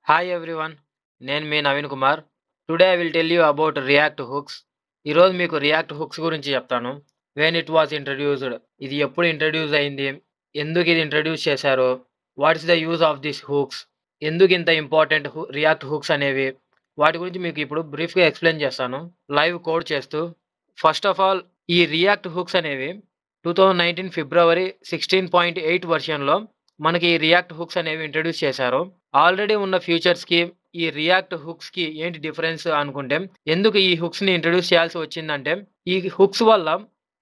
Hi everyone, నేను మీ Naveen Kumar. Today I will tell you about React hooks. ఈరోజు మీకు రియాక్ట్ హుక్స్ గురించి చెప్తాను. వెన్ ఇట్ వాస్ ఇంట్రడ్యూస్డ్, ఇది ఎప్పుడు ఇంట్రడ్యూస్ అయింది, ఎందుకు ఇది ఇంట్రడ్యూస్ చేశారు, what is the use of this hooks, ఎందుకు ఇంత ఇంపార్టెంట్ రియాక్ట్ హుక్స్ అనేవి, వాటి గురించి మీకు ఇప్పుడు బ్రీఫ్గా ఎక్స్ప్లెయిన్ చేస్తాను లైవ్ కోడ్ చేస్తూ. ఫస్ట్ ఆఫ్ ఆల్, ఈ రియాక్ట్ హుక్స్ అనేవి 2019 ఫిబ్రవరి 16.8 వర్షన్లో మనకి ఈ రియాక్ట్ హుక్స్ అనేవి ఇంట్రడ్యూస్ చేశారు. ఆల్రెడీ ఉన్న ఫ్యూచర్స్‌కి, ఈ రియాక్ట్ హుక్స్‌కి ఏంటి డిఫరెన్స్ అనుకుంటే, ఎందుకు ఈ హుక్స్‌ని ఇంట్రడ్యూస్ చేయాల్సి వచ్చిందంటే, ఈ హుక్స్ వల్ల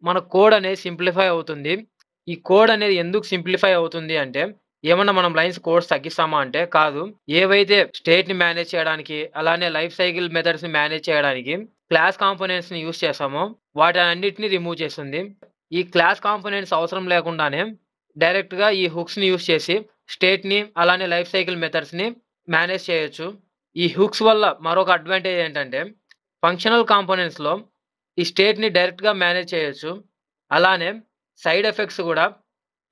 మన కోడ్ అనేది సింప్లిఫై అవుతుంది. ఈ కోడ్ అనేది ఎందుకు సింప్లిఫై అవుతుంది అంటే, ఏమన్నా మనం లైన్స్ కోడ్స్ తగ్గిస్తామా అంటే కాదు. ఏవైతే స్టేట్‌ని మేనేజ్ చేయడానికి, అలానే లైఫ్ సైకిల్ మెథడ్స్‌ని మేనేజ్ చేయడానికి క్లాస్ కాంపోనెంట్స్‌ని యూజ్ చేస్తామో, వాటన్నిటిని రిమూవ్ చేస్తుంది. ఈ క్లాస్ కాంపోనెంట్స్ అవసరం లేకుండానే డైరెక్ట్‌గా ఈ హుక్స్‌ని యూజ్ చేసి స్టేట్‌ని, అలానే లైఫ్ సైకిల్ మెథడ్స్‌ని మేనేజ్ చేయొచ్చు. ఈ హుక్స్ వల్ల మరొక అడ్వాంటేజ్ ఏంటంటే, ఫంక్షనల్ కాంపోనెంట్స్‌లో ఈ స్టేట్‌ని డైరెక్ట్‌గా మేనేజ్ చేయొచ్చు. అలానే సైడ్ ఎఫెక్ట్స్ గూడా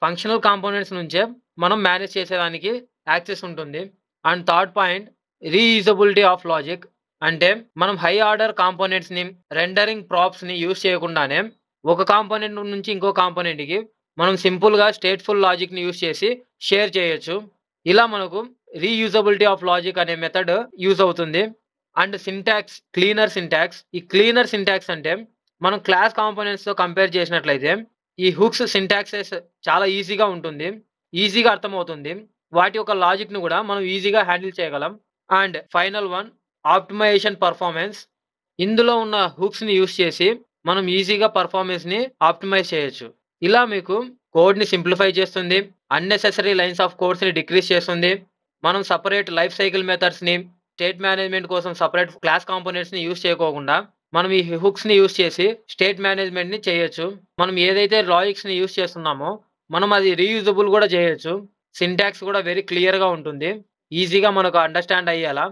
ఫంక్షనల్ కాంపోనెంట్స్ నుంచే మనం మేనేజ్ చేసేదానికి యాక్సెస్ ఉంటుంది. And third point, reusability of logic. అంటే మనం హై ఆర్డర్ కాంపోనెంట్స్‌ని, రెండరింగ్ ప్రాప్స్‌ని యూజ్ చేయకుండానే ఒక కాంపోనెంట్ నుంచి ఇంకో కాంపోనెంట్‌కి మనం సింపుల్‌గా స్టేట్‌ఫుల్ లాజిక్‌ని యూజ్ చేసి షేర్ చేయొచ్చు. ఇలా మనకు రీయూజబిలిటీ ఆఫ్ లాజిక్ అనే మెథడ్ యూజ్ అవుతుంది. And syntax, cleaner syntax. ఈ క్లీనర్ సింటాక్స్ అంటే మనం క్లాస్ కాంపోనెంట్స్‌తో కంపేర్ చేసినట్లయితే ఈ హుక్స్ సింటాక్సెస్ చాలా ఈజీగా ఉంటుంది. ఈజీగా అర్థమవుతుంది. వాటి యొక్క లాజిక్‌ని గూడా మనం ఈజీగా హ్యాండిల్ చేయగలం. And final one, optimisation performance. ఇందులో ఉన్న హుక్స్‌ని యూజ్ చేసి మనం ఈజీగా పెర్ఫార్మెన్స్‌ని ఆప్టిమైజ్ చేయొచ్చు. ఇలా మీకు కోడ్‌ని సింప్లిఫై చేస్తుంది. అన్నెసెసరీ లైన్స్ ఆఫ్ కోడ్స్‌ని డిక్రీజ్ చేస్తుంది. మనం సెపరేట్ లైఫ్ సైకిల్ మెథడ్స్‌ని, స్టేట్ మేనేజ్‌మెంట్ కోసం సెపరేట్ క్లాస్ కాంపోనెంట్స్‌ని యూజ్ చేయకోకుండా మనం ఈ హుక్స్‌ని యూజ్ చేసి స్టేట్ మేనేజ్‌మెంట్‌ని చేయొచ్చు. మనం ఏదైతే లాజిక్స్‌ని యూజ్ చేస్తున్నామో మనం అది రీయూజబుల్ గూడా చేయొచ్చు. సింటాక్స్ గూడా వెరీ క్లియర్‌గా ఉంటుంది. ఈజీగా మనకు అండర్‌స్టాండ్ అయ్యేలా.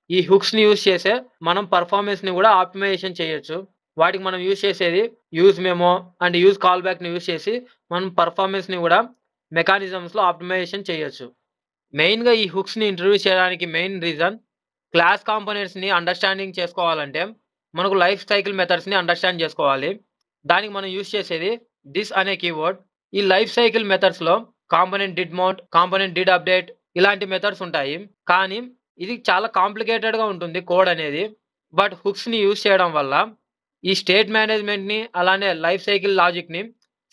ఈ హుక్స్‌ని యూజ్ చేసే మనం పెర్ఫార్మెన్స్‌ని గూడా ఆప్టిమైజేషన్ చేయొచ్చు. వాటికి మనం యూజ్ చేసేది use memo and use call బ్యాక్‌ని యూజ్ చేసి మనం పెర్ఫార్మెన్స్‌ని గూడా మెకానిజమ్స్‌లో ఆప్టిమైజేషన్ చేయొచ్చు. మెయిన్‌గా ఈ హుక్స్‌ని ఇంట్రొడ్యూస్ చేయడానికి మెయిన్ రీజన్, క్లాస్ కాంపోనెంట్స్‌ని అండర్‌స్టాండింగ్ చేసుకోవాలంటే మనకు లైఫ్ సైకిల్ మెథడ్స్‌ని అండర్‌స్టాండ్ చేసుకోవాలి. దానికి మనం యూజ్ చేసేది థిస్ అనే కీవర్డ్. ఈ లైఫ్ సైకిల్ మెథడ్స్‌లో component did mount, component did update ఇలాంటి మెథడ్స్ ఉంటాయి. కానీ ఇది చాలా కాంప్లికేటెడ్‌గా ఉంటుంది కోడ్ అనేది. బట్ హుక్స్‌ని యూజ్ చేయడం వల్ల ఈ స్టేట్ మేనేజ్‌మెంట్‌ని, అలానే లైఫ్ సైకిల్ లాజిక్‌ని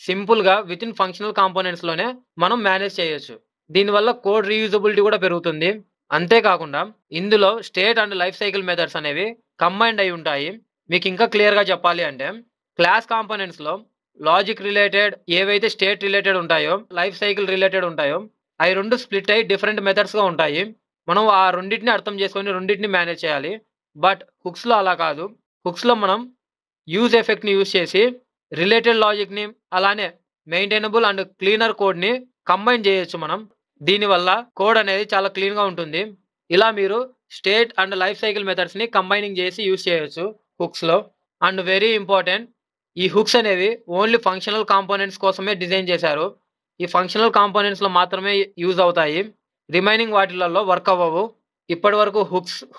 సింపుల్‌గా వితిన్ ఫంక్షనల్ కాంపోనెంట్స్‌లోనే మనం మేనేజ్ చేయొచ్చు. దీనివల్ల కోడ్ రీయూజబిలిటీ కూడా పెరుగుతుంది. అంతేకాకుండా ఇందులో state and life cycle methods అనేవి కంబైన్డ్ అయి ఉంటాయి. మీకు ఇంకా క్లియర్‌గా చెప్పాలి అంటే, క్లాస్ కాంపోనెంట్స్‌లో లాజిక్ రిలేటెడ్ ఏవైతే స్టేట్ రిలేటెడ్ ఉంటాయో, లైఫ్ సైకిల్ రిలేటెడ్ ఉంటాయో, అయి 2 స్ప్లిట్ అయ్యి డిఫరెంట్ మెథడ్స్‌గా ఉంటాయి. మనం ఆ రెండిటిని అర్థం చేసుకొని రెండిటిని మేనేజ్ చేయాలి. బట్ హుక్స్‌లో అలా కాదు. హుక్స్‌లో మనం యూజ్ ఎఫెక్ట్‌ని యూజ్ చేసి రిలేటెడ్ లాజిక్‌ని, అలానే మెయింటైనబుల్ అండ్ క్లీనర్ కోడ్‌ని కంబైన్ చేయొచ్చు మనం. దీనివల్ల కోడ్ అనేది చాలా క్లీన్‌గా ఉంటుంది. ఇలా మీరు స్టేట్ అండ్ లైఫ్ సైకిల్ మెథడ్స్‌ని కంబైనింగ్ చేసి యూజ్ చేయొచ్చు హుక్స్‌లో. అండ్ వెరీ ఇంపార్టెంట్, ఈ హుక్స్ అనేవి ఓన్లీ ఫంక్షనల్ కాంపోనెంట్స్ కోసమే డిజైన్ చేశారు. ఈ ఫంక్షనల్ కాంపోనెంట్స్‌లో మాత్రమే యూజ్ అవుతాయి. రిమైనింగ్ వాటిలలో వర్క్ అవ్వవు. ఇప్పటివరకు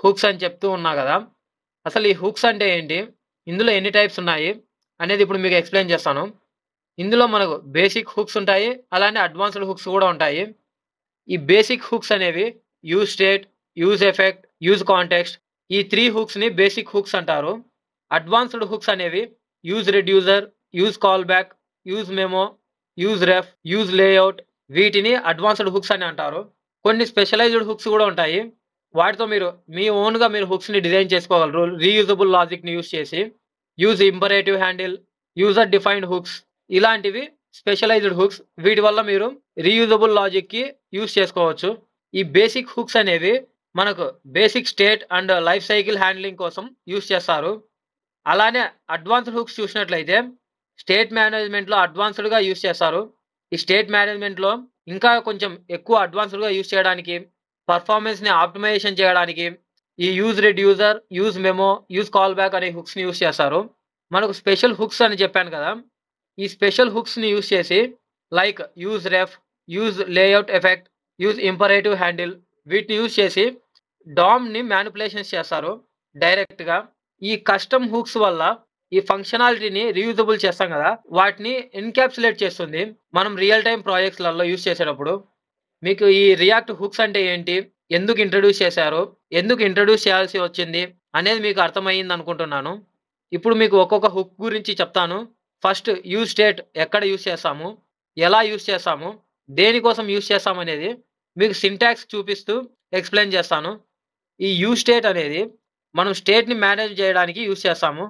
హుక్స్ అని చెప్తూ ఉన్నా గదా! అసలు ఈ హుక్స్ అంటే ఏంటి? ఇందులో ఎన్ని టైప్స్ ఉన్నాయి? అనేది ఇప్పుడు మీకు ఎక్స్‌ప్లెయిన్ చేస్తాను. ఇందులో మనకు బేసిక్ హుక్స్ ఉంటాయి. అలానే అడ్వాన్స్‌డ్ హుక్స్ గూడా ఉంటాయి. ఈ బేసిక్ హుక్స్ అనేవి use state, use effect, use context, ఈ 3 హుక్స్‌ని బేసిక్ హుక్స్ అంటారు. అడ్వాన్స్‌డ్ హుక్స్ అనేవి use reducer, use call back, use memo, use ref, use layout, వీటిని అడ్వాన్స్‌డ్ హుక్స్ అని అంటారు. కొన్ని స్పెషలైజ్డ్ హుక్స్ గూడా ఉంటాయి. వాటితో మీరు మీ ఓన్‌గా మీరు హుక్స్‌ని డిజైన్ చేసుకోగలరు. రీయూజబుల్ లాజిక్‌ని యూజ్ చేసి. Use imperative handle, user defined hooks, ఇలాంటివి స్పెషలైజ్డ్ హుక్స్. వీటి వల్ల మీరు రీయూజబుల్ లాజిక్‌కి యూజ్ చేసుకోవచ్చు. ఈ బేసిక్ హుక్స్ అనేవి మనకు basic state and life cycle handling కోసం యూజ్ చేస్తారు. అలానే అడ్వాన్స్‌డ్ హుక్స్ చూసినట్లయితే స్టేట్ మేనేజ్‌మెంట్‌లో అడ్వాన్స్‌డ్‌గా యూజ్ చేస్తారు. ఈ స్టేట్ మేనేజ్‌మెంట్‌లో ఇంకా కొంచెం ఎక్కువ అడ్వాన్స్‌డ్‌గా యూజ్ చేయడానికి, పెర్ఫార్మెన్స్‌ని ఆప్టిమైజేషన్ చేయడానికి ఈ use reducer, use memo, use call back అనే హుక్స్‌ని యూజ్ చేస్తారు. మనకు స్పెషల్ హుక్స్ అని చెప్పాను కదా! ఈ స్పెషల్ హుక్స్‌ని యూజ్ చేసి like use ref, use layout effect, use imperative handle, వీటిని యూజ్ చేసి డామ్‌ని మ్యానిప్యులేషన్స్ చేస్తారు డైరెక్ట్‌గా. ఈ కస్టమ్ హుక్స్ వల్ల ఈ ఫంక్షనాలిటీని రీయూజబుల్ చేస్తాం గదా! వాటిని ఎన్‌క్యాప్సులేట్ చేస్తుంది. మనం రియల్ టైమ్ ప్రాజెక్ట్స్‌లలో యూజ్ చేసేటప్పుడు. మీకు ఈ రియాక్ట్ హుక్స్ అంటే ఏంటి? ఎందుకు ఇంట్రొడ్యూస్ చేశారు? ఎందుకు ఇంట్రొడ్యూస్ చేయాల్సి వచ్చింది? అనేది మీకు అర్థమయ్యిందనుకుంటున్నాను. ఇప్పుడు మీకు ఒక్కొక్క హుక్ గురించి చెప్తాను. ఫస్ట్ యూజ్ స్టేట్ ఎక్కడ యూజ్ చేస్తాము? ఎలా యూజ్ చేస్తాము? దేనికోసం యూజ్ చేస్తామనేది మీకు సింటాక్స్ చూపిస్తూ ఎక్స్‌ప్లెయిన్ చేస్తాను. ఈ యూజ్ స్టేట్ అనేది మనం స్టేట్‌ని మేనేజ్ చేయడానికి యూజ్ చేస్తాము.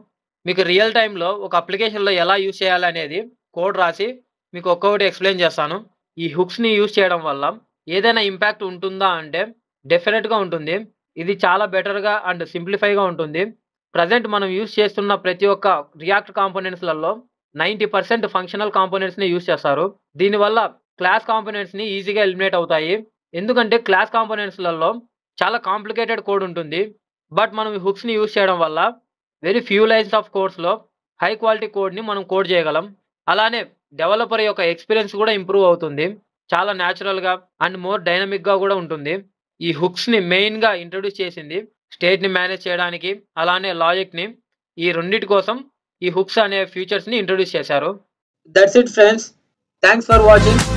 మీకు రియల్ టైమ్‌లో ఒక అప్లికేషన్‌లో ఎలా యూజ్ చేయాలనేది కోడ్ రాసి మీకు ఒక్కొక్కటి ఎక్స్‌ప్లెయిన్ చేస్తాను. ఈ హుక్స్‌ని యూజ్ చేయడం వల్ల ఏదైనా ఇంపాక్ట్ ఉంటుందా అంటే డెఫినిట్‌గా ఉంటుంది. ఇది చాలా బెటర్‌గా అండ్ సింప్లిఫైగా ఉంటుంది. ప్రెజెంట్ మనం యూజ్ చేస్తున్న ప్రతి ఒక్క రియాక్ట్ కాంపోనెంట్స్‌లలో 90% ఫంక్షనల్ కాంపోనెంట్స్‌ని యూజ్ చేస్తారు. దీనివల్ల క్లాస్ కాంపోనెంట్స్‌ని ఈజీగా ఎలిమినేట్ అవుతాయి. ఎందుకంటే క్లాస్ కాంపోనెంట్స్‌లలో చాలా కాంప్లికేటెడ్ కోడ్ ఉంటుంది. బట్ మనం ఈ హుక్స్‌ని యూజ్ చేయడం వల్ల వెరీ ఫ్యూ లైన్స్ ఆఫ్ కోడ్స్‌లో హై క్వాలిటీ కోడ్‌ని మనం కోడ్ చేయగలం. అలానే డెవలపర్ యొక్క ఎక్స్‌పీరియన్స్ కూడా ఇంప్రూవ్ అవుతుంది. చాలా నేచురల్‌గా అండ్ మోర్ డైనమిక్‌గా గూడా ఉంటుంది. ఈ హుక్స్‌ని మెయిన్‌గా ఇంట్రొడ్యూస్ చేసింది స్టేట్‌ని మేనేజ్ చేయడానికి, అలానే లాజిక్‌ని. ఈ రెండిటి కోసం ఈ హుక్స్ అనే ఫీచర్స్‌ని ఇంట్రొడ్యూస్ చేశారు. That's it, friends. Thanks for watching.